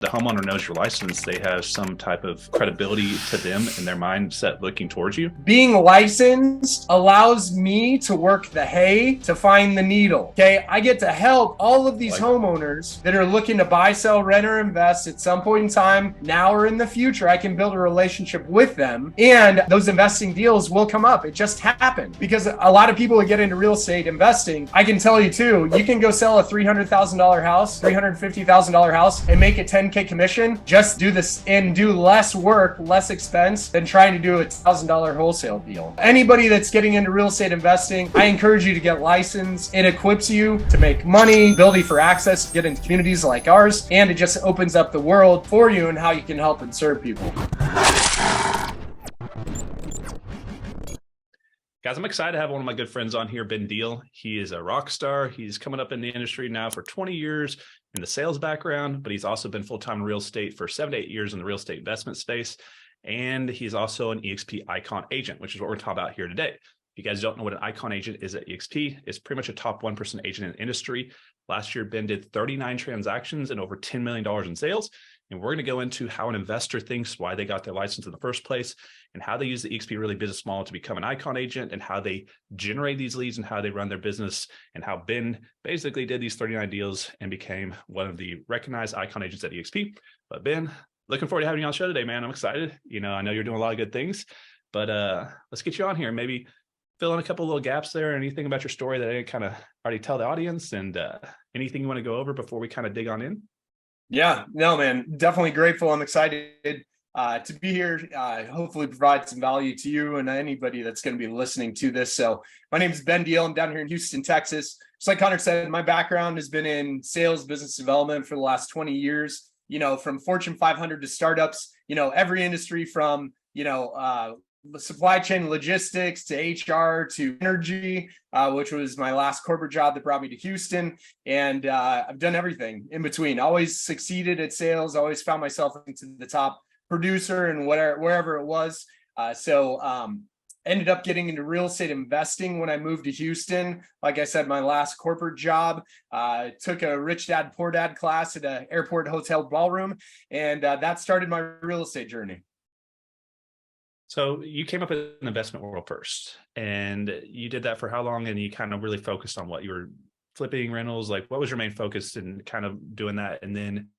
the homeowner knows your license, they have some type of credibility to them in their mindset looking towards you. Being licensed allows me to work the hay to find the needle. Okay. I get to help all of these homeowners that are looking to buy, sell, rent, or invest at some point in time, now or in the future. I can build a relationship with them, and those investing deals will come up. It just happened because a lot of people that get into real estate investing, I can tell you too, you can go sell a $300,000 house, $350,000 house, and make a 10K commission. Just do this and do less work, less expense than trying to do a $1,000 wholesale deal. Anybody that's getting into real estate investing, I encourage you to get licensed. It equips you to make money, ability for access to get into communities like ours, and it just opens up the world for you and how you can help and serve people. Guys, I'm excited to have one of my good friends on here, Ben Deal. He is a rock star. He's coming up in the industry now for 20 years in the sales background, but he's also been full-time in real estate for 7 to 8 years in the real estate investment space. And he's also an eXp icon agent, which is what we're talking about here today. If you guys don't know what an icon agent is at eXp, it's pretty much a top 1% agent in the industry. Last year, Ben did 39 transactions and over $10 million in sales. And we're going to go into how an investor thinks, why they got their license in the first place, and how they use the eXp really business model to become an icon agent, and how they generate these leads and how they run their business, and how Ben basically did these 39 deals and became one of the recognized icon agents at eXp. But Ben, looking forward to having you on the show today, man. I'm excited. I know you're doing a lot of good things, but let's get you on here. Maybe fill in a couple little gaps there, anything about your story that I didn't kind of already tell the audience, and anything you want to go over before we kind of dig on in. Yeah, no, man, definitely grateful. I'm excited to be here. Hopefully provide some value to you and anybody that's going to be listening to this. So my name is Ben Deal. I'm down here in Houston, Texas. Just like Connor said, my background has been in sales, business development for the last 20 years, from Fortune 500 to startups, every industry from, supply chain logistics to HR to energy, which was my last corporate job that brought me to Houston. And I've done everything in between. Always succeeded at sales, always found myself into the top producer and wherever it was. Ended up getting into real estate investing when I moved to Houston. Like I said, my last corporate job, took a rich dad, poor dad class at an airport hotel ballroom. And that started my real estate journey. So you came up in the investment world first, and you did that for how long? And you kind of really focused on what you were flipping, rentals, like what was your main focus in kind of doing that? And then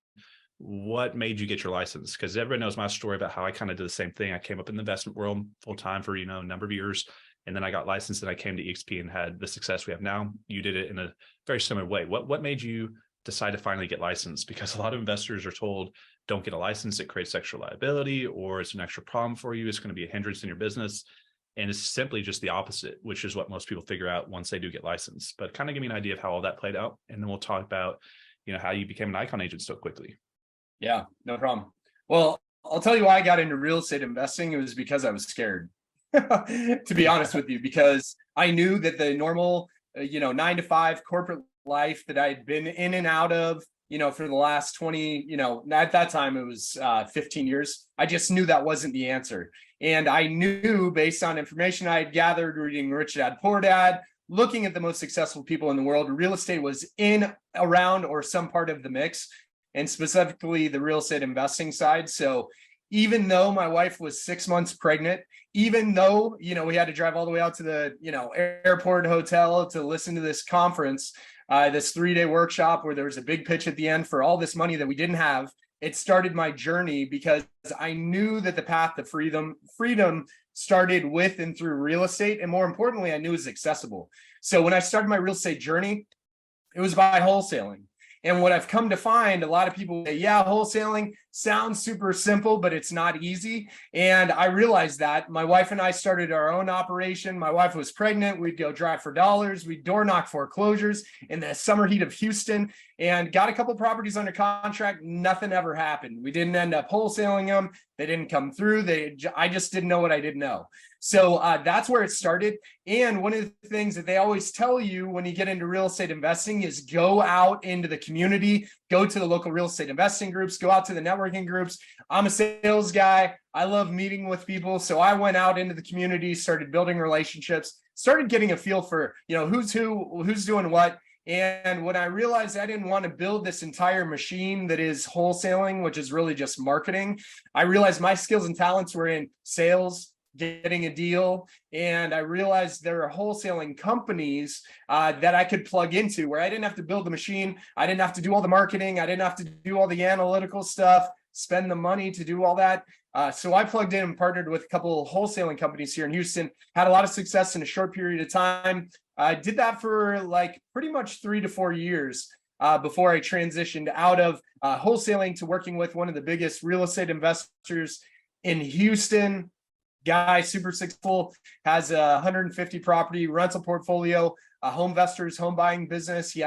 what made you get your license? Because everybody knows my story about how I kind of did the same thing. I came up in the investment world full time for, a number of years. And then I got licensed and I came to eXp and had the success we have now. You did it in a very similar way. What made you decide to finally get licensed? Because a lot of investors are told, don't get a license, it creates extra liability, or it's an extra problem for you, it's going to be a hindrance in your business. And it's simply just the opposite, which is what most people figure out once they do get licensed. But kind of give me an idea of how all that played out, and then we'll talk about how you became an icon agent so quickly. Yeah, no problem. Well, I'll tell you why I got into real estate investing. It was because I was scared, to be honest with you, because I knew that the normal 9-to-5 corporate life that I'd been in and out of, for the last 20, at that time it was 15 years. I just knew that wasn't the answer. And I knew, based on information I had gathered, reading Rich Dad, Poor Dad, looking at the most successful people in the world, real estate was in, around, or some part of the mix, and specifically the real estate investing side. So even though my wife was 6 months pregnant, even though, we had to drive all the way out to the, airport hotel to listen to this conference, this 3-day workshop where there was a big pitch at the end for all this money that we didn't have, it started my journey because I knew that the path to freedom started with and through real estate. And more importantly, I knew it was accessible. So when I started my real estate journey, it was by wholesaling. And what I've come to find, a lot of people say, yeah, wholesaling sounds super simple, but it's not easy. And I realized that. My wife and I started our own operation. My wife was pregnant. We'd go drive for dollars. We'd door knock foreclosures in the summer heat of Houston, and got a couple properties under contract. Nothing ever happened. We didn't end up wholesaling them. They didn't come through. I just didn't know what I didn't know. So that's where it started. And one of the things that they always tell you when you get into real estate investing is go out into the community, go to the local real estate investing groups, go out to the networking groups. I'm a sales guy. I love meeting with people. So I went out into the community, started building relationships, started getting a feel for, who's who, who's doing what. And when I realized I didn't want to build this entire machine that is wholesaling, which is really just marketing, I realized my skills and talents were in sales, getting a deal. And I realized there are wholesaling companies that I could plug into where I didn't have to build the machine. I didn't have to do all the marketing. I didn't have to do all the analytical stuff, spend the money to do all that. So I plugged in and partnered with a couple of wholesaling companies here in Houston, had a lot of success in a short period of time. I did that for like pretty much 3 to 4 years before I transitioned out of wholesaling to working with one of the biggest real estate investors in Houston. Guy, super successful, has a 150 property rental portfolio, a home investors, home buying business. He's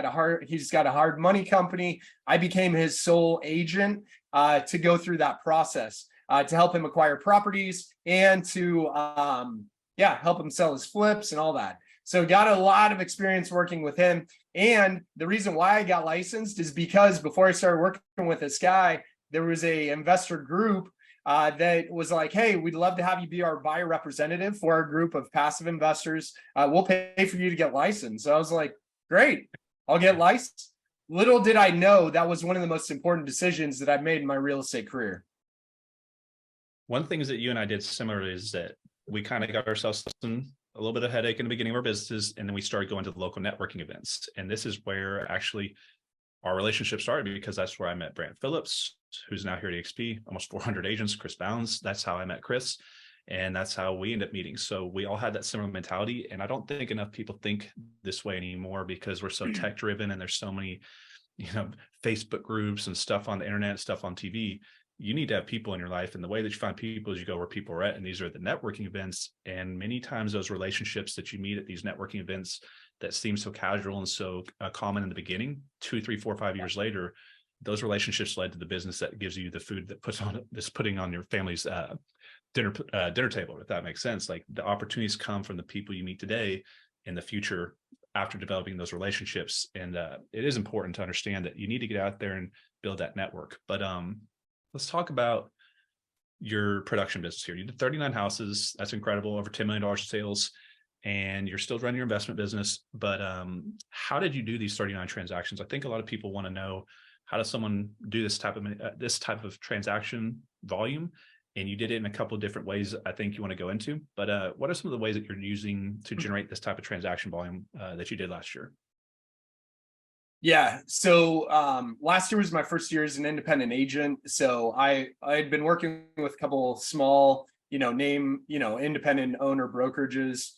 got a hard money company. I became his sole agent to go through that process to help him acquire properties and to help him sell his flips and all that. So got a lot of experience working with him. And the reason why I got licensed is because before I started working with this guy, there was a investor group that was like, hey, we'd love to have you be our buyer representative for our group of passive investors. We'll pay for you to get licensed. So I was like, great, I'll get licensed. Little did I know that was one of the most important decisions that I've made in my real estate career. One of the things that you and I did similarly is that we kind of got ourselves a little bit of headache in the beginning of our businesses, and then we started going to the local networking events. And this is where actually our relationship started, because that's where I met Brant Phillips, who's now here at eXp, almost 400 agents, Chris Bounds. That's how I met Chris. And that's how we ended up meeting. So we all had that similar mentality. And I don't think enough people think this way anymore because we're so tech driven and there's so many, Facebook groups and stuff on the internet, stuff on TV. You need to have people in your life. And the way that you find people is you go where people are at. And these are the networking events. And many times those relationships that you meet at these networking events that seem so casual and so common in the beginning, 2, 3, 4, 5 years later, those relationships led to the business that gives you the food that putting on your family's dinner table, if that makes sense. Like the opportunities come from the people you meet today in the future after developing those relationships. And it is important to understand that you need to get out there and build that network. But let's talk about your production business here. You did 39 houses. That's incredible. Over $10 million in sales. And you're still running your investment business. But how did you do these 39 transactions? I think a lot of people want to know, how does someone do this type of transaction volume? And you did it in a couple of different ways I think you want to go into. But what are some of the ways that you're using to generate this type of transaction volume that you did last year? Yeah. So last year was my first year as an independent agent. So I had been working with a couple small, independent owner brokerages,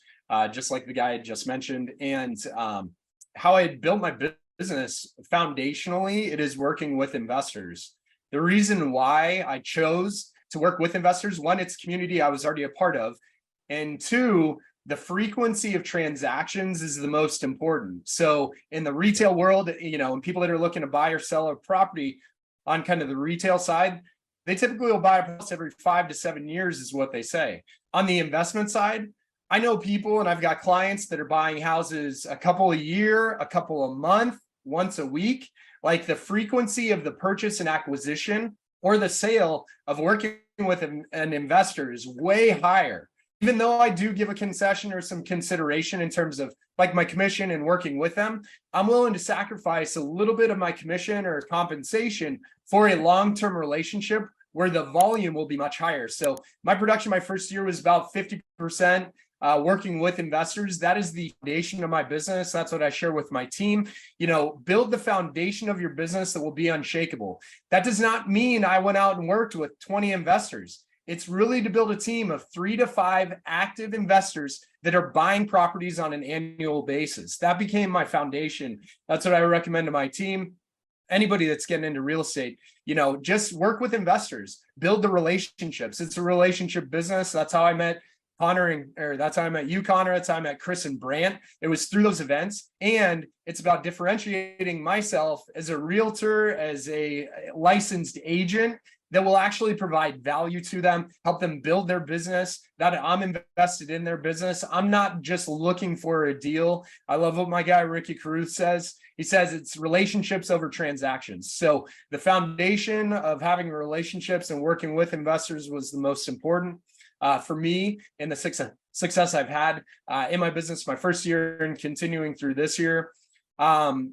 just like the guy I just mentioned. And how I had built my business foundationally, it is working with investors. The reason why I chose to work with investors, one, it's community I was already a part of. And two, the frequency of transactions is the most important. So in the retail world, and people that are looking to buy or sell a property on kind of the retail side, they typically will buy a house every 5 to 7 years is what they say. On the investment side, I know people, and I've got clients that are buying houses a couple a year, a couple a month, once a week. Like the frequency of the purchase and acquisition or the sale of working with an investor is way higher. Even though I do give a concession or some consideration in terms of like my commission and working with them, I'm willing to sacrifice a little bit of my commission or compensation for a long-term relationship where the volume will be much higher. So my production my first year was about 50% working with investors. That is the foundation of my business. That's what I share with my team. Build the foundation of your business that will be unshakable. That does not mean I went out and worked with 20 investors. It's really to build a team of 3 to 5 active investors that are buying properties on an annual basis. That became my foundation. That's what I recommend to my team. Anybody that's getting into real estate, just work with investors, build the relationships. It's a relationship business. That's how I met Connor, that's how I met you, Connor. That's how I met Chris and Brant. It was through those events. And it's about differentiating myself as a realtor, as a licensed agent that will actually provide value to them, help them build their business, that I'm invested in their business. I'm not just looking for a deal. I love what my guy, Ricky Caruth says. He says it's relationships over transactions. So the foundation of having relationships and working with investors was the most important for me and the success I've had in my business my first year and continuing through this year.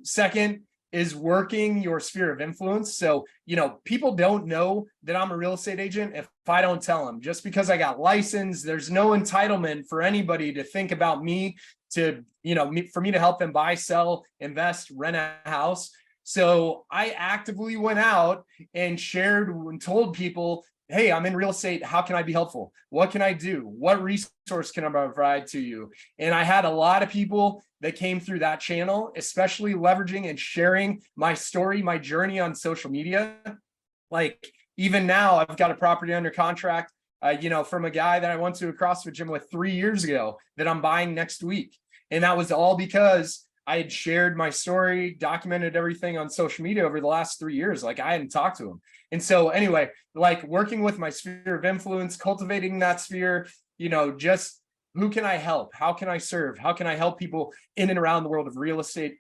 Second is working your sphere of influence. So, people don't know that I'm a real estate agent if I don't tell them. Just because I got licensed, there's no entitlement for anybody to think about me to, for me to help them buy, sell, invest, rent a house. So I actively went out and shared and told people, hey, I'm in real estate. How can I be helpful? What can I do? What resource can I provide to you? And I had a lot of people that came through that channel, especially leveraging and sharing my story, my journey on social media. Like even now, I've got a property under contract, from a guy that I went to a CrossFit gym with 3 years ago that I'm buying next week. And that was all because I had shared my story, documented everything on social media over the last 3 years. Like I hadn't talked to him. And so anyway, like working with my sphere of influence, cultivating that sphere, just who can I help? How can I serve? How can I help people in and around the world of real estate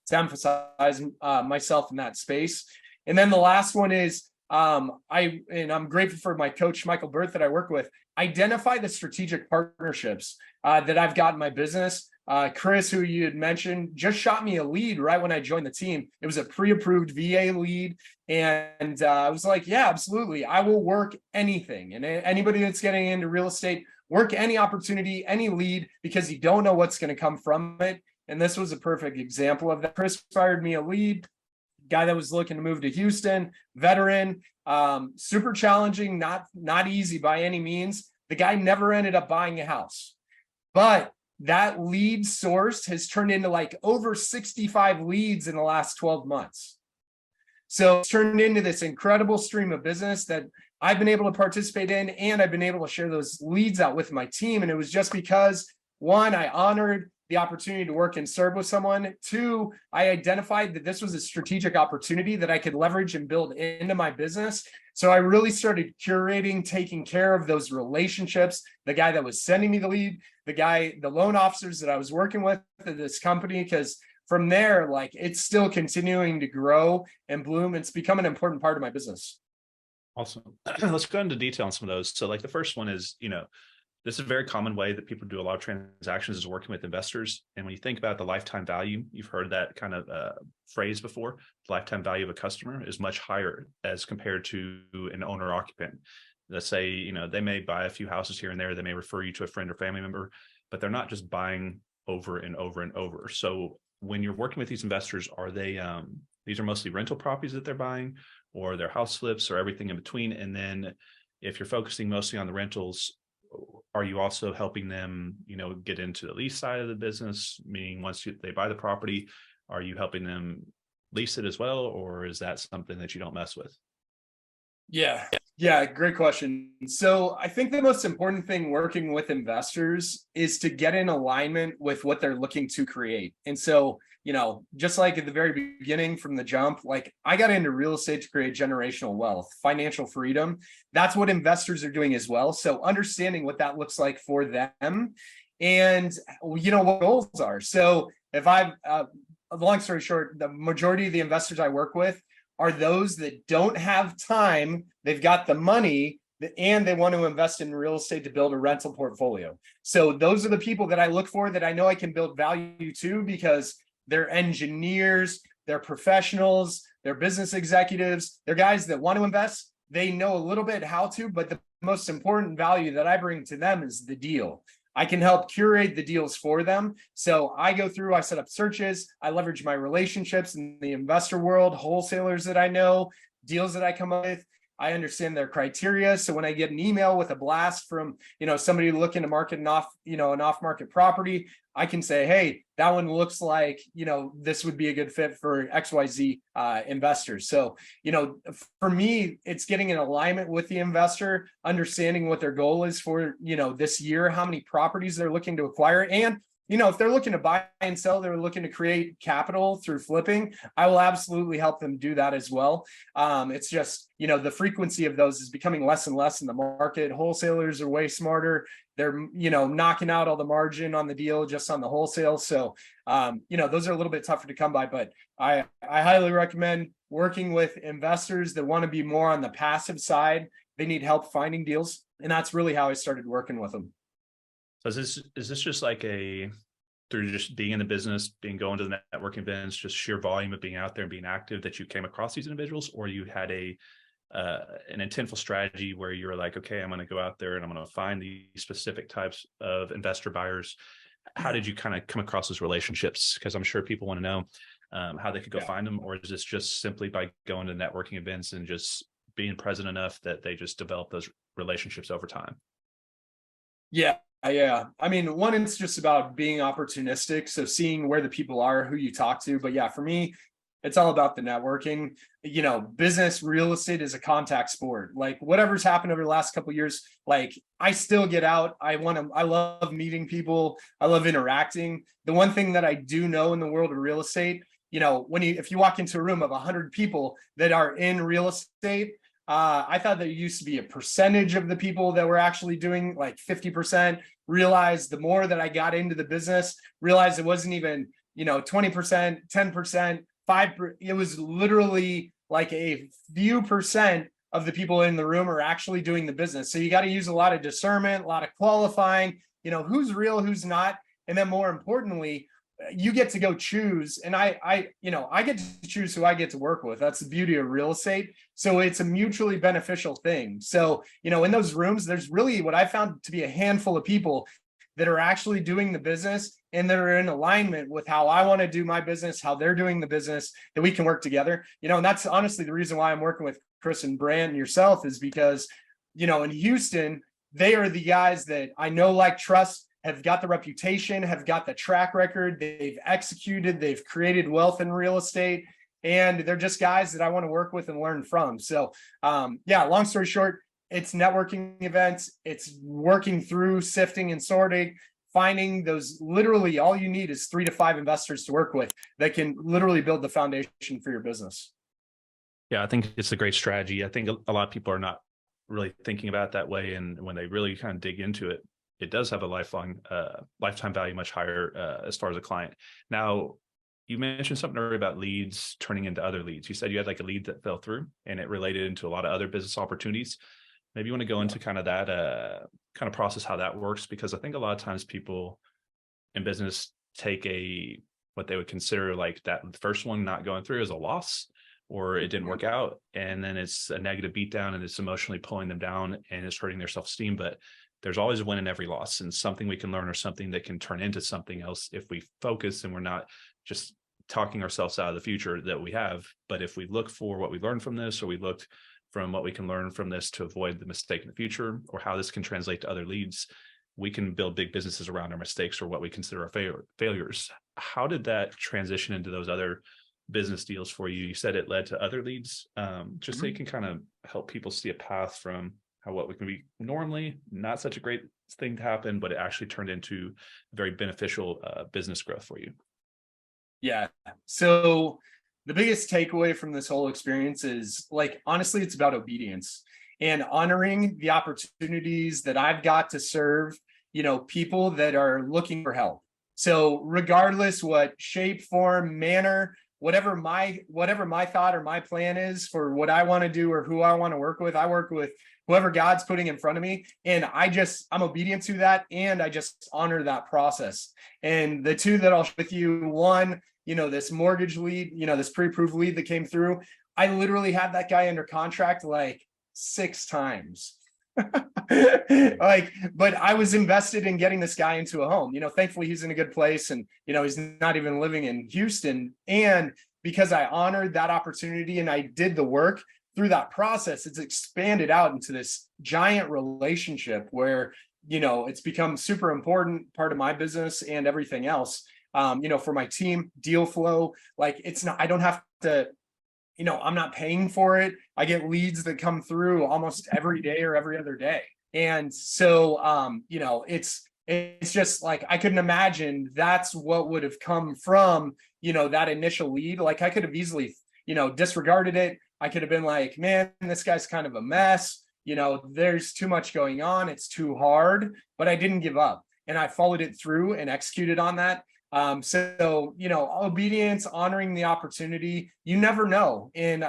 to emphasize myself in that space? And then the last one is I'm grateful for my coach, Michael Burth, that I work with. Identify the strategic partnerships that I've got in my business. Chris, who you had mentioned, just shot me a lead right when I joined the team. It was a pre-approved VA lead. And I was like, yeah, absolutely. I will work anything. And anybody that's getting into real estate, work any opportunity, any lead, because you don't know what's going to come from it. And this was a perfect example of that. Chris fired me a lead, guy that was looking to move to Houston, veteran, super challenging, not easy by any means. The guy never ended up buying a house, but that lead source has turned into like over 65 leads in the last 12 months. So it's turned into this incredible stream of business that I've been able to participate in, and I've been able to share those leads out with my team. And it was just because, one, I honored the opportunity to work and serve with someone. Two, I identified that this was a strategic opportunity that I could leverage and build into my business. So I really started curating, taking care of those relationships, the guy that was sending me the lead, the loan officers that I was working with at this company, because from there, like it's still continuing to grow and bloom. It's become an important part of my business. Awesome. Let's go into detail on some of those. So like the first one is, this is a very common way that people do a lot of transactions is working with investors. And when you think about the lifetime value, you've heard that kind of phrase before, the lifetime value of a customer is much higher as compared to an owner occupant. Let's say, they may buy a few houses here and there. They may refer you to a friend or family member, but they're not just buying over and over and over. So when you're working with these investors, are they, these are mostly rental properties that they're buying, or their house flips, or everything in between? And then if you're focusing mostly on the rentals, are you also helping them, get into the lease side of the business? Meaning once they buy the property, are you helping them lease it as well? Or is that something that you don't mess with? Yeah, great question. So I think the most important thing working with investors is to get in alignment with what they're looking to create. And so, just like at the very beginning from the jump, like I got into real estate to create generational wealth, financial freedom. That's what investors are doing as well. So understanding what that looks like for them and, what goals are. So if long story short, the majority of the investors I work with are those that don't have time, they've got the money, and they want to invest in real estate to build a rental portfolio. So those are the people that I look for, that I know I can build value to, because they're engineers, they're professionals, they're business executives, they're guys that want to invest. They know a little bit how to, but the most important value that I bring to them is the deal. I can help curate the deals for them. So I go through, I set up searches, I leverage my relationships in the investor world, wholesalers that I know, deals that I come up with. I understand their criteria. So when I get an email with a blast from, somebody looking to market an off-market property, I can say, hey, that one looks like, this would be a good fit for XYZ investors. So, for me, it's getting in alignment with the investor, understanding what their goal is for, this year, how many properties they're looking to acquire. And, if they're looking to buy and sell, they're looking to create capital through flipping, I will absolutely help them do that as well. It's just, the frequency of those is becoming less and less in the market. Wholesalers are way smarter. They're, knocking out all the margin on the deal just on the wholesale. So, those are a little bit tougher to come by, but I highly recommend working with investors that want to be more on the passive side. They need help finding deals. And that's really how I started working with them. So is this just like through just being in the business, going to the networking events, just sheer volume of being out there and being active, that you came across these individuals, or you had an intentful strategy where you're like, okay, I'm going to go out there and I'm going to find these specific types of investor buyers? How did you kind of come across those relationships? Because I'm sure people want to know how they could go find them, or is this just simply by going to networking events and just being present enough that they just develop those relationships over time? Yeah. I mean, one, it's just about being opportunistic. So seeing where the people are, who you talk to. But yeah, for me, it's all about the networking. Business real estate is a contact sport. Like whatever's happened over the last couple of years, like I still get out. I love meeting people. I love interacting. The one thing that I do know in the world of real estate, if you walk into a room of 100 people that are in real estate, I thought there used to be a percentage of the people that were actually doing like 50%. Realized the more that I got into the business, realized it wasn't even 20%, 10%, 5%. It was literally like a few percent of the people in the room are actually doing the business. So you got to use a lot of discernment, a lot of qualifying, who's real, who's not. And then more importantly, you get to go choose. And I get to choose who I get to work with. That's the beauty of real estate. So it's a mutually beneficial thing. So, in those rooms, there's really what I found to be a handful of people that are actually doing the business and that are in alignment with how I want to do my business, how they're doing the business, that we can work together. And that's honestly the reason why I'm working with Chris and Brant and yourself, is because, in Houston, they are the guys that I know, like, trust, have got the reputation, have got the track record, they've executed, they've created wealth in real estate, and they're just guys that I want to work with and learn from. So long story short, it's networking events, it's working through sifting and sorting, finding those. Literally all you need is 3 to 5 investors to work with that can literally build the foundation for your business. Yeah, I think it's a great strategy. I think a lot of people are not really thinking about it that way, and when they really kind of dig into it, it does have a lifetime value much higher as far as a client. Now, you mentioned something earlier about leads turning into other leads. You said you had like a lead that fell through and it related into a lot of other business opportunities. Maybe you want to go into kind of that kind of process, how that works, because I think a lot of times people in business take what they would consider like that first one not going through as a loss, or it didn't work out, and then it's a negative beatdown and it's emotionally pulling them down and it's hurting their self-esteem. But there's always a win in every loss, and something we can learn, or something that can turn into something else if we focus and we're not just talking ourselves out of the future that we have. But if we look for what we learned from this, or we looked from what we can learn from this to avoid the mistake in the future, or how this can translate to other leads, we can build big businesses around our mistakes or what we consider our failures. How did that transition into those other business deals for you? You said it led to other leads, just so you can kind of help people see a path from what we can be normally not such a great thing to happen, but it actually turned into very beneficial business growth for you. Yeah. So the biggest takeaway from this whole experience is, like, honestly, it's about obedience and honoring the opportunities that I've got to serve, people that are looking for help. So regardless what shape, form, manner, whatever my thought or my plan is for what I want to do or who I want to work with, I work with whoever God's putting in front of me. And I'm obedient to that. And I just honor that process. And the two that I'll share with you, one, this mortgage lead, this pre-approved lead that came through, I literally had that guy under contract like 6 times. But I was invested in getting this guy into a home. Thankfully he's in a good place, and he's not even living in Houston. And because I honored that opportunity and I did the work through that process, it's expanded out into this giant relationship where it's become super important part of my business and everything else. For my team, deal flow, like, it's not, I don't have to, I'm not paying for it. I get leads that come through almost every day or every other day. And so, it's just like, I couldn't imagine that's what would have come from, that initial lead. Like, I could have easily, disregarded it. I could have been like, man, this guy's kind of a mess. There's too much going on. It's too hard, but I didn't give up, and I followed it through and executed on that. Obedience, honoring the opportunity. You never know. In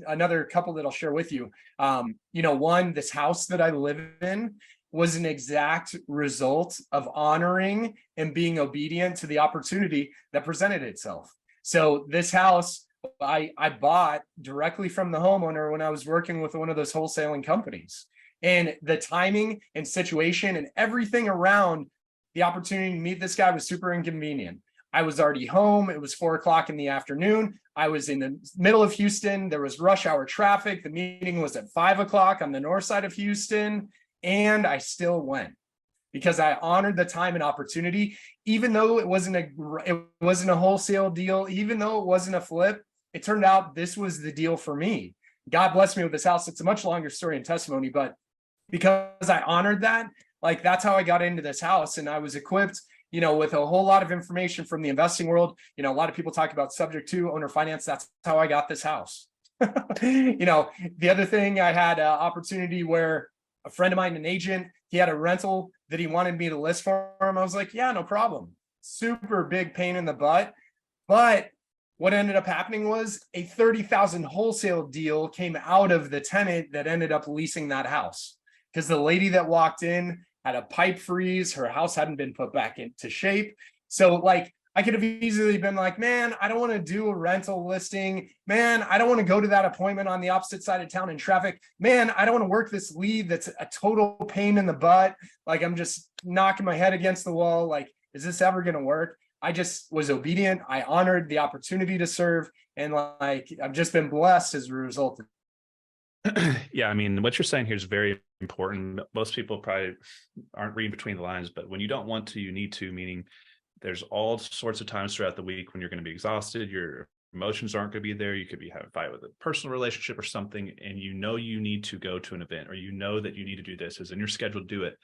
another couple that I'll share with you, one, this house that I live in, was an exact result of honoring and being obedient to the opportunity that presented itself. So this house I bought directly from the homeowner when I was working with one of those wholesaling companies. And the timing and situation and everything around the opportunity to meet this guy was super inconvenient. I was already home. It was 4 o'clock in the afternoon. I was in the middle of Houston. There was rush hour traffic. The meeting was at 5 o'clock on the north side of Houston. And I still went because I honored the time and opportunity, even though it wasn't a wholesale deal, even though it wasn't a flip. It turned out this was the deal for me. God bless me with this house. It's a much longer story and testimony, but because I honored that, like that's how I got into this house. And I was equipped, with a whole lot of information from the investing world. A lot of people talk about subject to owner finance. That's how I got this house. The other thing, I had an opportunity where a friend of mine, an agent, he had a rental that he wanted me to list for him. I was like, yeah, no problem. Super big pain in the butt. But what ended up happening was a 30,000 wholesale deal came out of the tenant that ended up leasing that house. Because the lady that walked in had a pipe freeze, her house hadn't been put back into shape. So like I could have easily been like, man, I don't want to do a rental listing. Man, I don't want to go to that appointment on the opposite side of town in traffic. Man, I don't want to work this lead that's a total pain in the butt. Like I'm just knocking my head against the wall. Like, is this ever going to work? I just was obedient. I honored the opportunity to serve. And like, I've just been blessed as a result. Yeah, I mean, what you're saying here is very important. Most people probably aren't reading between the lines, but when you don't want to, you need to, meaning there's all sorts of times throughout the week when you're going to be exhausted, your emotions aren't going to be there. You could be having a fight with a personal relationship or something, and you need to go to an event, or that you need to do this, is in your schedule to do it.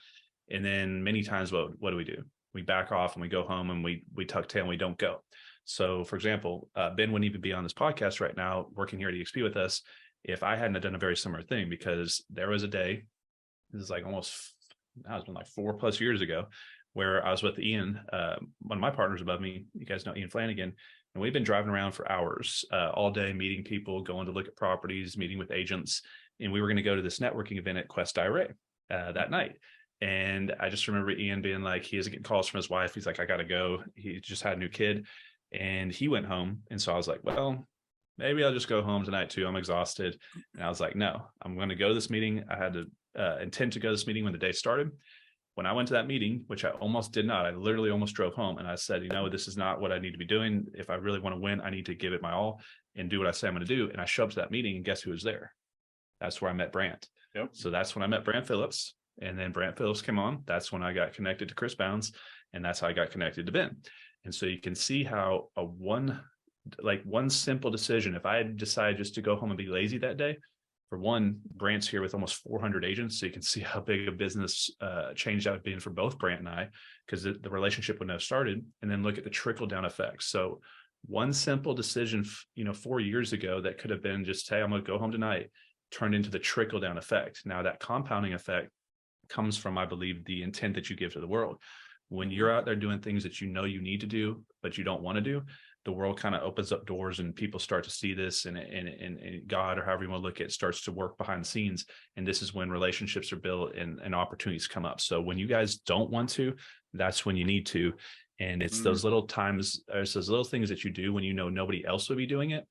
And then many times, what do? We back off and we go home and we tuck tail and we don't go. So for example, Ben wouldn't even be on this podcast right now working here at eXp with us if I hadn't done a very similar thing, because there was a day, this is like it's been like 4+ years ago, where I was with Ian, one of my partners above me. You guys know Ian Flanagan, and we've been driving around for hours, all day, meeting people, going to look at properties, meeting with agents, and we were going to go to this networking event at Quest IRA that night. And I just remember Ian being like, he isn't getting calls from his wife. He's like, I got to go. He just had a new kid and he went home. And so I was like, well, maybe I'll just go home tonight too. I'm exhausted. And I was like, no, I'm going to go to this meeting. I had to intend to go to this meeting when the day started. When I went to that meeting, which I almost did not, I literally almost drove home, and I said, this is not what I need to be doing. If I really want to win, I need to give it my all and do what I say I'm going to do. And I showed up to that meeting, and guess who was there? That's where I met Brant. Yep. So that's when I met Brant Phillips. And then Brant Phillips came on. That's when I got connected to Chris Bounds, and that's how I got connected to Ben. And so you can see how one simple decision, if I had decided just to go home and be lazy that day, for one, Brant's here with almost 400 agents. So you can see how big a business change that would be for both Brant and I, because the relationship wouldn't have started. And then look at the trickle down effects. So one simple decision, 4 years ago that could have been just, hey, I'm going to go home tonight, turned into the trickle down effect. Now that compounding effect comes from, I believe, the intent that you give to the world. When you're out there doing things that you need to do, but you don't want to do, the world kind of opens up doors and people start to see this, and God, or however you want to look at it, starts to work behind the scenes. And this is when relationships are built and opportunities come up. So when you guys don't want to, that's when you need to. And it's those little times, or it's those little things that you do when nobody else will be doing it,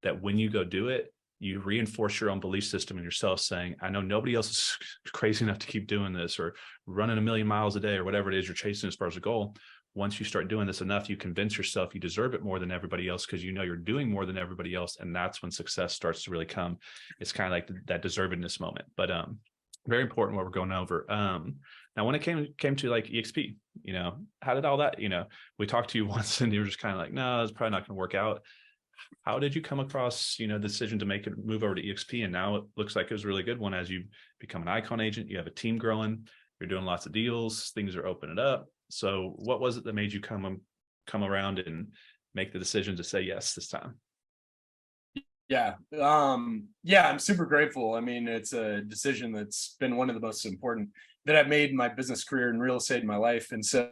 that when you go do it, you reinforce your own belief system in yourself, saying, I know nobody else is crazy enough to keep doing this, or running 1,000,000 miles a day, or whatever it is you're chasing as far as a goal. Once you start doing this enough, you convince yourself you deserve it more than everybody else, because you're doing more than everybody else. And that's when success starts to really come. It's kind of like that deservedness moment. But very important what we're going over. Now, when it came to like eXp, how did all that, we talked to you once and you were just kind of like, no, it's probably not going to work out. How did you come across, the decision to make a move over to eXp? And now it looks like it was a really good one. As you become an icon agent, you have a team growing, you're doing lots of deals, things are opening up. So what was it that made you come around and make the decision to say yes this time? Yeah. Yeah, I'm super grateful. I mean, it's a decision that's been one of the most important that I've made in my business career in real estate in my life. And so,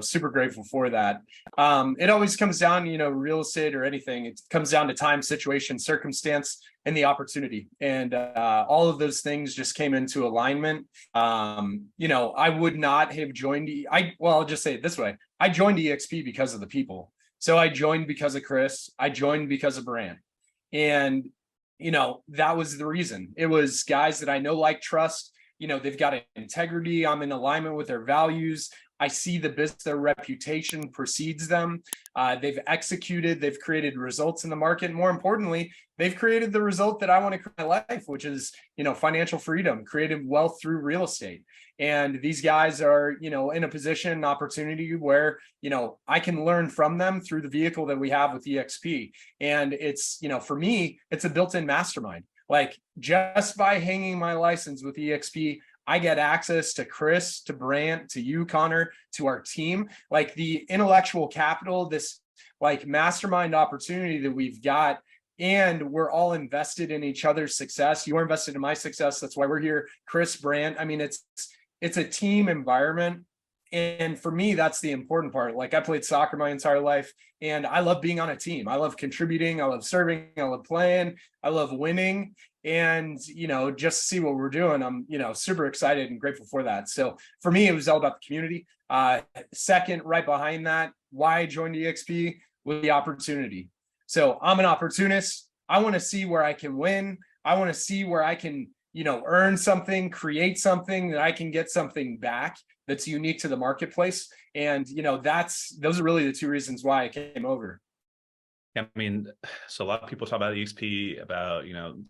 super grateful for that. It always comes down, real estate or anything, it comes down to time, situation, circumstance, and the opportunity. And all of those things just came into alignment. I would not have joined, I'll just say it this way. I joined eXp because of the people. So I joined because of Chris. I joined because of Brand. And, that was the reason. It was guys that I know, like, trust, they've got integrity. I'm in alignment with their values. I see the business, their reputation precedes them. They've executed, they've created results in the market. And more importantly, they've created the result that I want to create in my life, which is, financial freedom, creative wealth through real estate. And these guys are, in a position, opportunity where, I can learn from them through the vehicle that we have with eXp. And it's, for me, it's a built-in mastermind. Like, just by hanging my license with eXp, I get access to Chris, to Brant, to you, Connor, to our team, like the intellectual capital, this like mastermind opportunity that we've got. And we're all invested in each other's success. You're invested in my success. That's why we're here. Chris, Brant. I mean, it's a team environment. And for me, that's the important part. Like, I played soccer my entire life and I love being on a team. I love contributing. I love serving. I love playing. I love winning. And, just to see what we're doing, I'm, super excited and grateful for that. So for me, it was all about the community. Second, right behind that, why I joined eXp was the opportunity. So I'm an opportunist. I want to see where I can win. I want to see where I can, earn something, create something that I can get something back that's unique to the marketplace. And, those are really the two reasons why I came over. I mean, so a lot of people talk about EXP, about,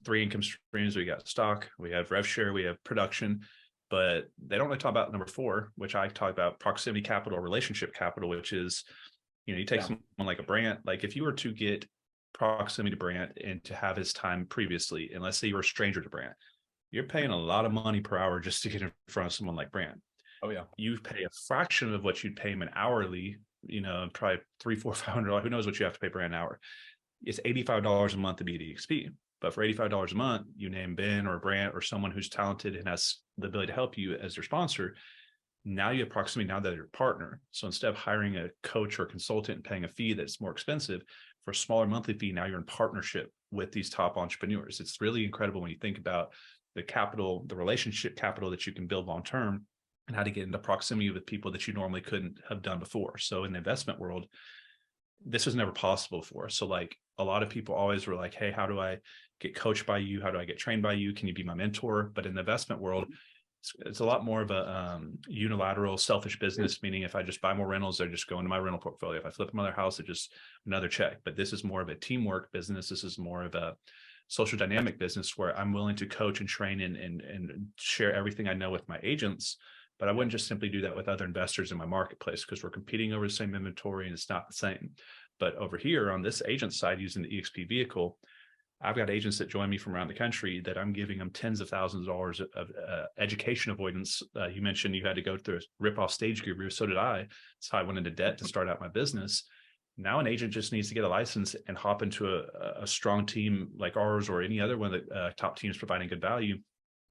three income streams. We got stock, we have rev share, we have production, but they don't really talk about number four, which I talk about, proximity capital, relationship capital, which is, you take someone like a Brant, like if you were to get proximity to Brant and to have his time previously, and let's say you were a stranger to Brant, you're paying a lot of money per hour just to get in front of someone like Brant. Oh yeah. You pay a fraction of what you'd pay him an hourly, probably $300, $400, $500. Who knows what you have to pay per an hour? It's $85 a month to be at eXp. But for $85 a month, you name Ben or Brant or someone who's talented and has the ability to help you as their sponsor. Now you have proximity, now that you're a partner. So instead of hiring a coach or a consultant and paying a fee that's more expensive, for a smaller monthly fee, now you're in partnership with these top entrepreneurs. It's really incredible when you think about the capital, the relationship capital that you can build long term, and how to get into proximity with people that you normally couldn't have done before. So in the investment world, this was never possible before. So like a lot of people always were like, hey, how do I get coached by you? How do I get trained by you? Can you be my mentor? But in the investment world, it's a lot more of a unilateral, selfish business, meaning if I just buy more rentals, they're just going to my rental portfolio. If I flip another house, it's just another check. But this is more of a teamwork business. This is more of a social dynamic business where I'm willing to coach and train and share everything I know with my agents. But I wouldn't just simply do that with other investors in my marketplace, because we're competing over the same inventory and it's not the same. But over here on this agent side, using the eXp vehicle, I've got agents that join me from around the country that I'm giving them tens of thousands of dollars of education avoidance. You mentioned you had to go through a rip-off stage guru. So did I. That's how I went into debt to start out my business. Now an agent just needs to get a license and hop into a strong team like ours or any other one of the top teams providing good value.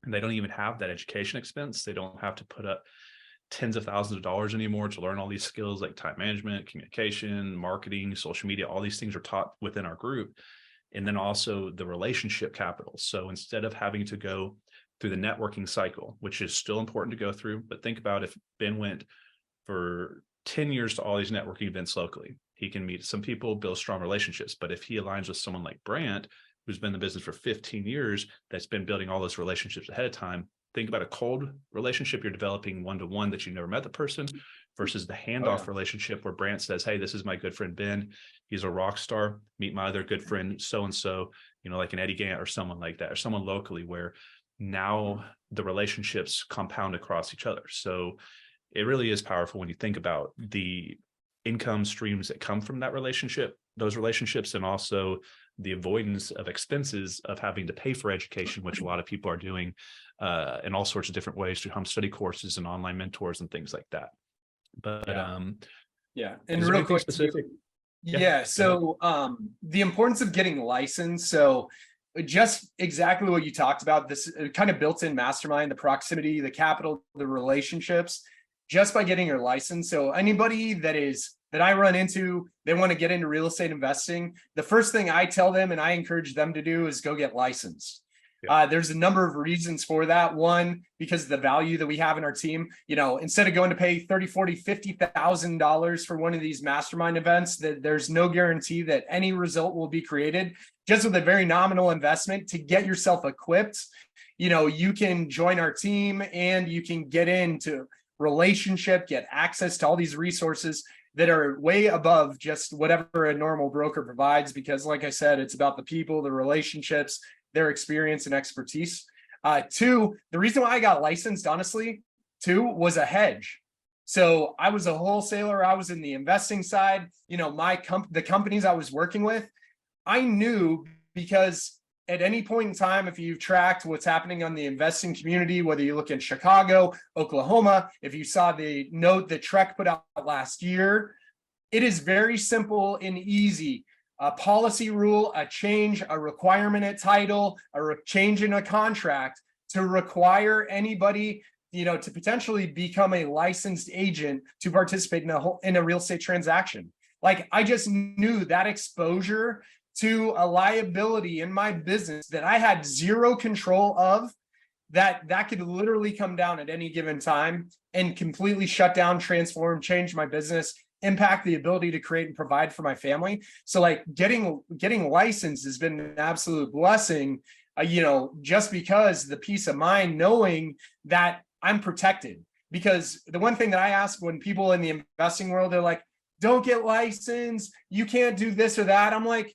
And they don't even have that education expense. They don't have to put up tens of thousands of dollars anymore to learn all these skills like time management, communication, marketing, social media. All these things are taught within our group. And then also the relationship capital. So instead of having to go through the networking cycle, which is still important to go through, but think about if Ben went for 10 years to all these networking events locally, he can meet some people, build strong relationships. But if he aligns with someone like Brant, who's been in the business for 15 years, that's been building all those relationships ahead of time. Think about a cold relationship you're developing one-to-one that you never met the person, versus the handoff relationship where Brant says, hey, this is my good friend Ben. He's a rock star. Meet my other good friend, so-and-so, like an Eddie Gant or someone like that, or someone locally, where now the relationships compound across each other. So it really is powerful when you think about the income streams that come from that relationship, those relationships, and also the avoidance of expenses of having to pay for education, which a lot of people are doing in all sorts of different ways through home study courses and online mentors and things like that. But and real quick, specific. Yeah. So the importance of getting licensed. So just exactly what you talked about, this kind of built-in mastermind, the proximity, the capital, the relationships, just by getting your license. So anybody that I run into, they want to get into real estate investing, the first thing I tell them and I encourage them to do is go get licensed. There's a number of reasons for that. One, because of the value that we have in our team. Instead of going to pay $30,000, $40,000, $50,000 for one of these mastermind events, that there's no guarantee that any result will be created. Just with a very nominal investment to get yourself equipped, you can join our team and you can get into relationship, get access to all these resources that are way above just whatever a normal broker provides. Because like I said, it's about the people, the relationships, their experience and expertise. Two, the reason why I got licensed, honestly, two, was a hedge. So I was a wholesaler. I was in the investing side. The companies I was working with, I knew, because at any point in time, if you've tracked what's happening on the investing community, whether you look in Chicago, Oklahoma, if you saw the note that Trek put out last year, it is very simple and easy. A policy rule, a change, a requirement at title, change in a contract to require anybody, to potentially become a licensed agent to participate in a real estate transaction. Like, I just knew that exposure to a liability in my business that I had zero control of, that could literally come down at any given time and completely shut down, transform, change my business, impact the ability to create and provide for my family. So like getting licensed has been an absolute blessing, just because the peace of mind knowing that I'm protected. Because the one thing that I ask when people in the investing world, they're like, don't get licensed, you can't do this or that. I'm like,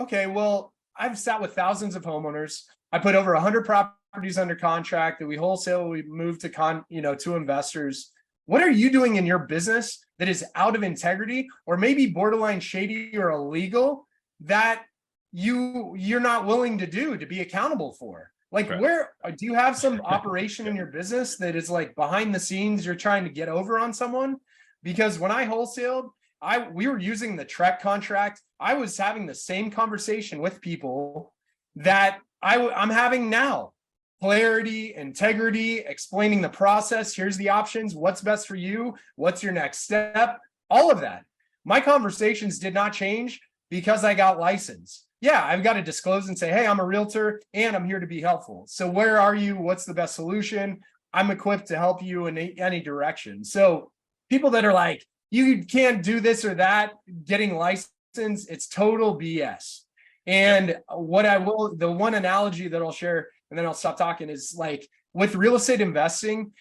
okay, well, I've sat with thousands of homeowners. I put over 100 properties under contract that we wholesale, we move to to investors. What are you doing in your business that is out of integrity or maybe borderline shady or illegal that you're not willing to do, to be accountable for? Like, right. Where do you have some operation in your business that is like behind the scenes you're trying to get over on someone? Because when I wholesaled, we were using the Trek contract. I was having the same conversation with people that I'm having now. Clarity, integrity, explaining the process. Here's the options. What's best for you? What's your next step? All of that. My conversations did not change because I got licensed. Yeah, I've got to disclose and say, hey, I'm a realtor and I'm here to be helpful. So where are you? What's the best solution? I'm equipped to help you in any direction. So people that are like, you can't do this or that, getting licensed, it's total BS. And the one analogy that I'll share, and then I'll stop talking, is like with real estate investing,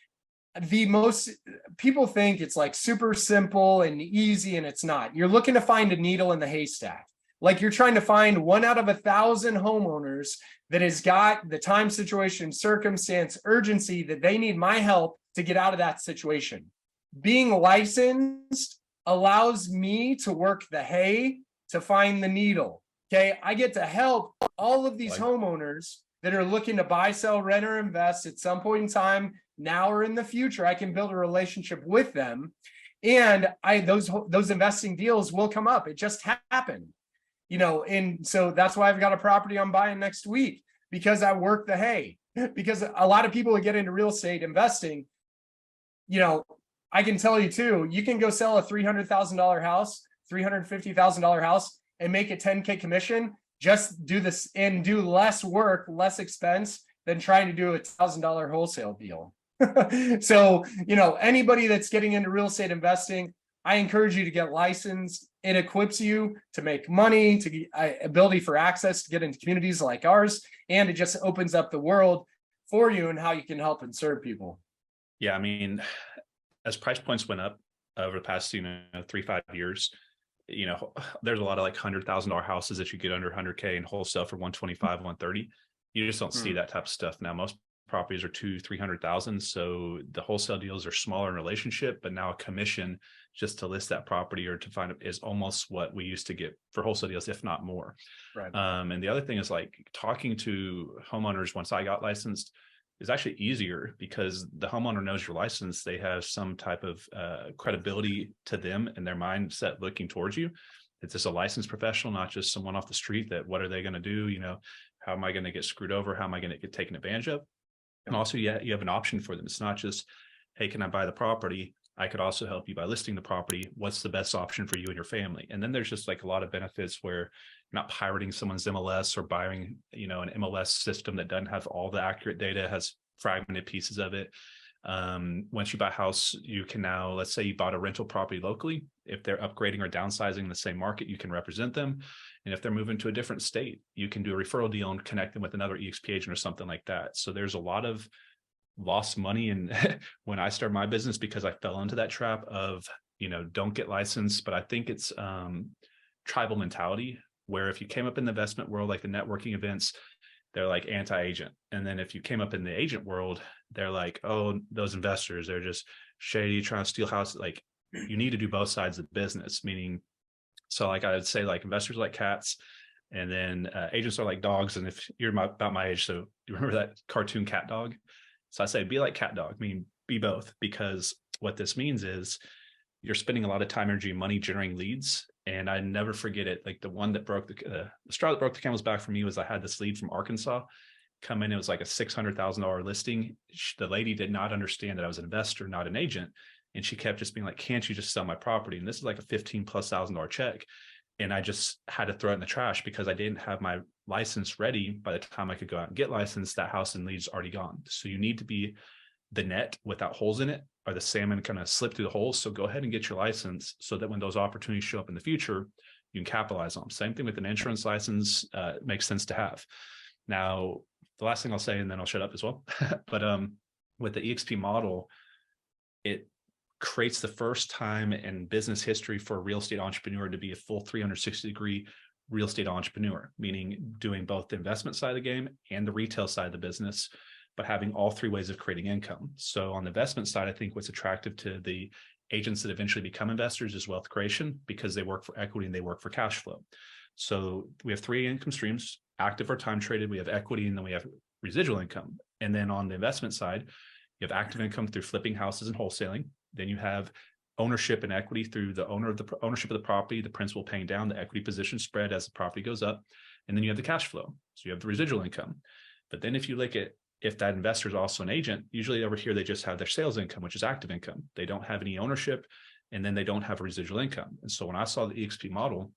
most people think it's like super simple and easy, and it's not. You're looking to find a needle in the haystack. Like, you're trying to find 1 out of 1,000 homeowners that has got the time, situation, circumstance, urgency that they need my help to get out of that situation. Being licensed allows me to work the hay to find the needle. Okay, I get to help all of these homeowners that are looking to buy, sell, rent, or invest at some point in time, now or in the future. I can build a relationship with them, and those investing deals will come up. It just happened, and so that's why I've got a property I'm buying next week, because I work the hay. Because a lot of people who get into real estate investing, I can tell you too, you can go sell a $300,000 house, $350,000 house, and make a 10K commission. Just do this and do less work, less expense than trying to do a $1,000 wholesale deal. So, anybody that's getting into real estate investing, I encourage you to get licensed. It equips you to make money, to get ability for access to get into communities like ours, and it just opens up the world for you and how you can help and serve people. Yeah, I mean, as price points went up over the past 3-5 years, there's a lot of like $100,000 houses that you get under 100K and wholesale for 125, 130. You just don't see that type of stuff now. Most properties are 200,000-300,000. So the wholesale deals are smaller in relationship, but now a commission just to list that property or to find it is almost what we used to get for wholesale deals, if not more. Right. And the other thing is like talking to homeowners once I got licensed is actually easier because the homeowner knows your license. They have some type of credibility to them and their mindset looking towards you. It's just a licensed professional, not just someone off the street that what are they going to do? How am I going to get screwed over? How am I going to get taken advantage of? And also, yeah, you have an option for them. It's not just, hey, can I buy the property? I could also help you by listing the property. What's the best option for you and your family? And then there's just like a lot of benefits where you're not pirating someone's MLS or buying, an MLS system that doesn't have all the accurate data, has fragmented pieces of it. Once you buy a house, you can now, let's say you bought a rental property locally. If they're upgrading or downsizing in the same market, you can represent them. And if they're moving to a different state, you can do a referral deal and connect them with another eXp agent or something like that. So there's a lot of lost money. And when I started my business, because I fell into that trap of, don't get licensed, but I think it's tribal mentality, where if you came up in the investment world, like the networking events, they're like anti-agent. And then if you came up in the agent world, they're like, oh, those investors, they're just shady, trying to steal houses. Like, you need to do both sides of the business, meaning, so like I would say, like investors are like cats, and then agents are like dogs. And if you're about my age, so you remember that cartoon Cat Dog? So I say, be like Cat Dog, be both, because what this means is you're spending a lot of time, energy, and money generating leads. And I never forget it. Like the one that broke the straw that broke the camel's back for me was I had this lead from Arkansas come in. It was like a $600,000 listing. The lady did not understand that I was an investor, not an agent. And she kept just being like, can't you just sell my property? And this is like a $15,000+ check. And I just had to throw it in the trash because I didn't have my license ready. By the time I could go out and get licensed, that house and leads already gone. So you need to be the net without holes in it, or the salmon kind of slip through the holes. So go ahead and get your license so that when those opportunities show up in the future, you can capitalize on them. Same thing with an insurance license, makes sense to have. Now, the last thing I'll say, and then I'll shut up as well. But with the eXp model, it creates the first time in business history for a real estate entrepreneur to be a full 360-degree real estate entrepreneur, meaning doing both the investment side of the game and the retail side of the business, but having all three ways of creating income. So on the investment side, I think what's attractive to the agents that eventually become investors is wealth creation, because they work for equity and they work for cash flow. So we have three income streams: active or time traded, we have equity, and then we have residual income. And then on the investment side, you have active income through flipping houses and wholesaling. Then you have ownership and equity through the ownership of the property, the principal paying down, the equity position spread as the property goes up. And then you have the cash flow. So you have the residual income. But then if you look at, if that investor is also an agent, usually over here, they just have their sales income, which is active income. They don't have any ownership, and then they don't have a residual income. And so when I saw the eXp model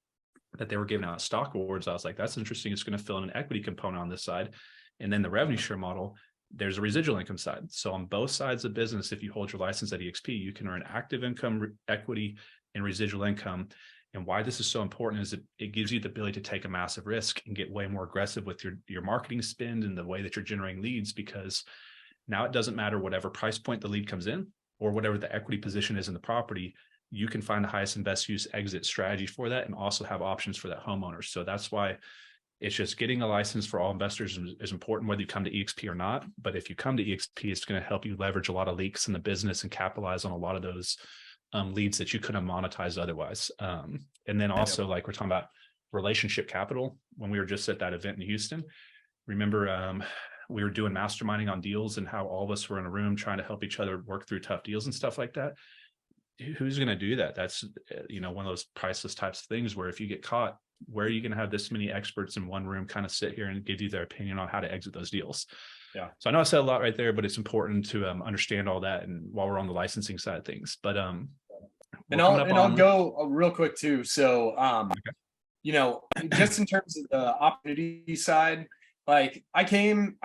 that they were giving out stock awards, I was like, that's interesting. It's going to fill in an equity component on this side. And then the revenue share model, there's a residual income side. So on both sides of business, if you hold your license at eXp, you can earn active income, equity, and residual income. And why this is so important is it gives you the ability to take a massive risk and get way more aggressive with your marketing spend and the way that you're generating leads, because now it doesn't matter whatever price point the lead comes in or whatever the equity position is in the property, you can find the highest and best use exit strategy for that, and also have options for that homeowner. So that's why it's just getting a license for all investors is important, whether you come to eXp or not. But if you come to eXp, it's going to help you leverage a lot of leaks in the business and capitalize on a lot of those leads that you couldn't have monetized otherwise. And then also, like we're talking about relationship capital, when we were just at that event in Houston, remember we were doing masterminding on deals and how all of us were in a room trying to help each other work through tough deals and stuff like that. Who's going to do that? That's, one of those priceless types of things where if you get caught, where are you going to have this many experts in one room kind of sit here and give you their opinion on how to exit those deals? Yeah. So I know I said a lot right there, but it's important to understand all that. And while we're on the licensing side of things, but I'll go real quick too. So just in terms of the opportunity side, like I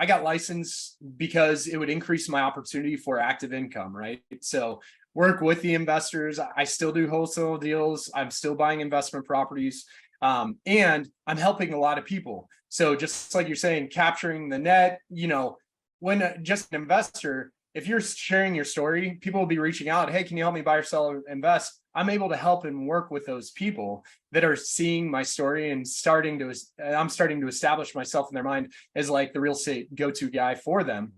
got licensed because it would increase my opportunity for active income, right? So work with the investors. I still do wholesale deals. I'm still buying investment properties. And I'm helping a lot of people. So just like you're saying, capturing the net, when just an investor, if you're sharing your story, people will be reaching out. Hey, can you help me buy or sell or invest? I'm able to help and work with those people that are seeing my story and I'm starting to establish myself in their mind as like the real estate go-to guy for them.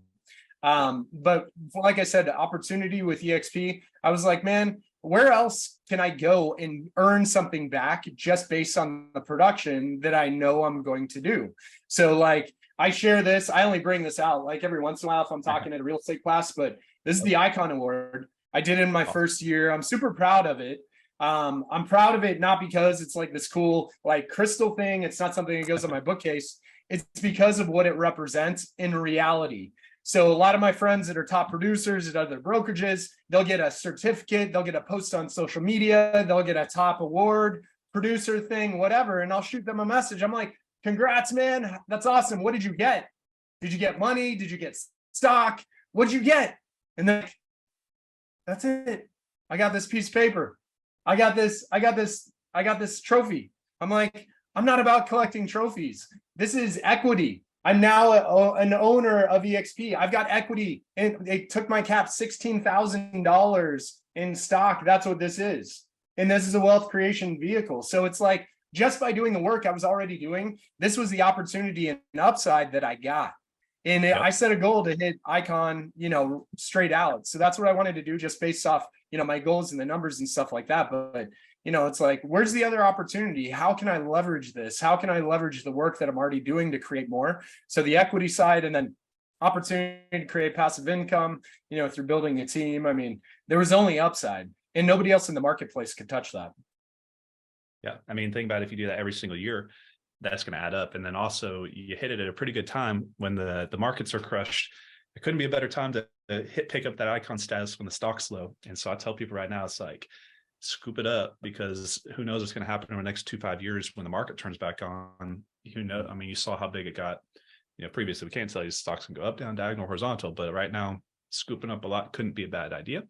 But like I said, the opportunity with eXp, I was like, man, where else can I go and earn something back just based on the production that I know I'm going to do? So like I share this, I only bring this out like every once in a while if I'm talking at a real estate class, but this is the Icon Award. I did it in my first year. I'm super proud of it. I'm proud of it, not because it's like this cool like crystal thing. It's not something that goes on my bookcase. It's because of what it represents in reality. So a lot of my friends that are top producers at other brokerages, they'll get a certificate, they'll get a post on social media, they'll get a top award, producer thing, whatever. And I'll shoot them a message. I'm like, congrats, man. That's awesome. What did you get? Did you get money? Did you get stock? What'd you get? And then that's it. I got this piece of paper. I got this trophy. I'm like, I'm not about collecting trophies. This is equity. I'm now an owner of eXp. I've got equity. And they took my cap $16,000 in stock. That's what this is. And this is a wealth creation vehicle. So it's like, just by doing the work I was already doing, this was the opportunity and upside that I got. And I set a goal to hit icon, straight out. So that's what I wanted to do, just based off, my goals and the numbers and stuff like that. But it's like, where's the other opportunity? How can I leverage this? How can I leverage the work that I'm already doing to create more? So the equity side, and then opportunity to create passive income, through building a team. I mean, there was only upside, and nobody else in the marketplace could touch that. Yeah. I mean, think about it, if you do that every single year, that's going to add up. And then also you hit it at a pretty good time when the markets are crushed. It couldn't be a better time to pick up that icon status when the stock's low. And so I tell people right now, it's like, scoop it up, because who knows what's going to happen in the next 2-5 years when the market turns back on. I mean, you saw how big it got, previously. We can't tell you stocks can go up, down, diagonal, horizontal, but right now scooping up a lot couldn't be a bad idea.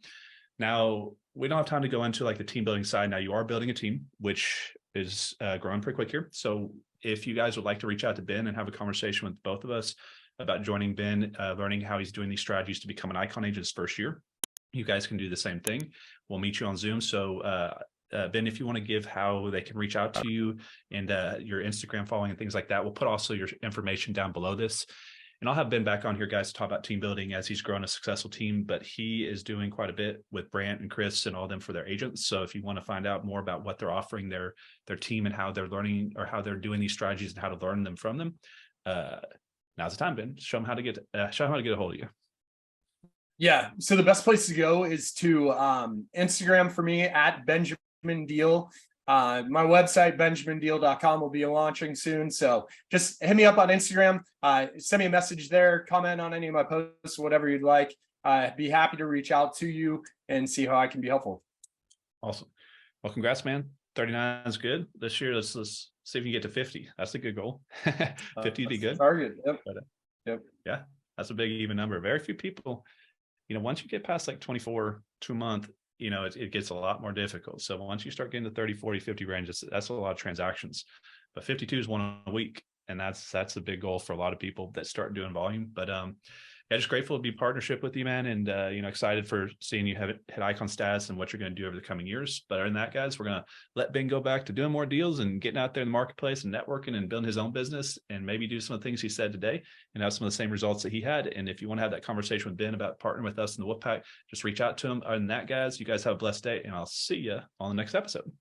Now, we don't have time to go into like the team building side. Now you are building a team, which is growing pretty quick here. So if you guys would like to reach out to Ben and have a conversation with both of us about joining Ben, learning how he's doing these strategies to become an icon agent his first year, you guys can do the same thing. We'll meet you on Zoom. So Ben, if you want to give how they can reach out to you and your Instagram following and things like that, we'll put also your information down below this. And I'll have Ben back on here, guys, to talk about team building as he's grown a successful team, but he is doing quite a bit with Brant and Chris and all of them for their agents. So if you want to find out more about what they're offering their team and how they're learning, or how they're doing these strategies and how to learn them from them, now's the time, Ben. Show them how to get a hold of you. Yeah. So the best place to go is to Instagram for me at Benjamin Deal. My website, benjamindeal.com, will be launching soon. So just hit me up on Instagram, send me a message there, comment on any of my posts, whatever you'd like. Be happy to reach out to you and see how I can be helpful. Awesome. Well, congrats, man. 39 is good. This year, let's see if you can get to 50. That's a good goal. 50 would be good. Target. Yep. But, yep. Yeah, that's a big even number. Very few people, once you get past like 24 to a month, it gets a lot more difficult. So once you start getting to 30, 40, 50 range, that's a lot of transactions. But 52 is one a week. And that's a big goal for a lot of people that start doing volume. But yeah, just grateful to be in partnership with you, man. And, excited for seeing you hit icon status and what you're going to do over the coming years. But other than that, guys, we're going to let Ben go back to doing more deals and getting out there in the marketplace and networking and building his own business, and maybe do some of the things he said today and have some of the same results that he had. And if you want to have that conversation with Ben about partnering with us in the Wolfpack, just reach out to him. Other than that, guys, you guys have a blessed day, and I'll see you on the next episode.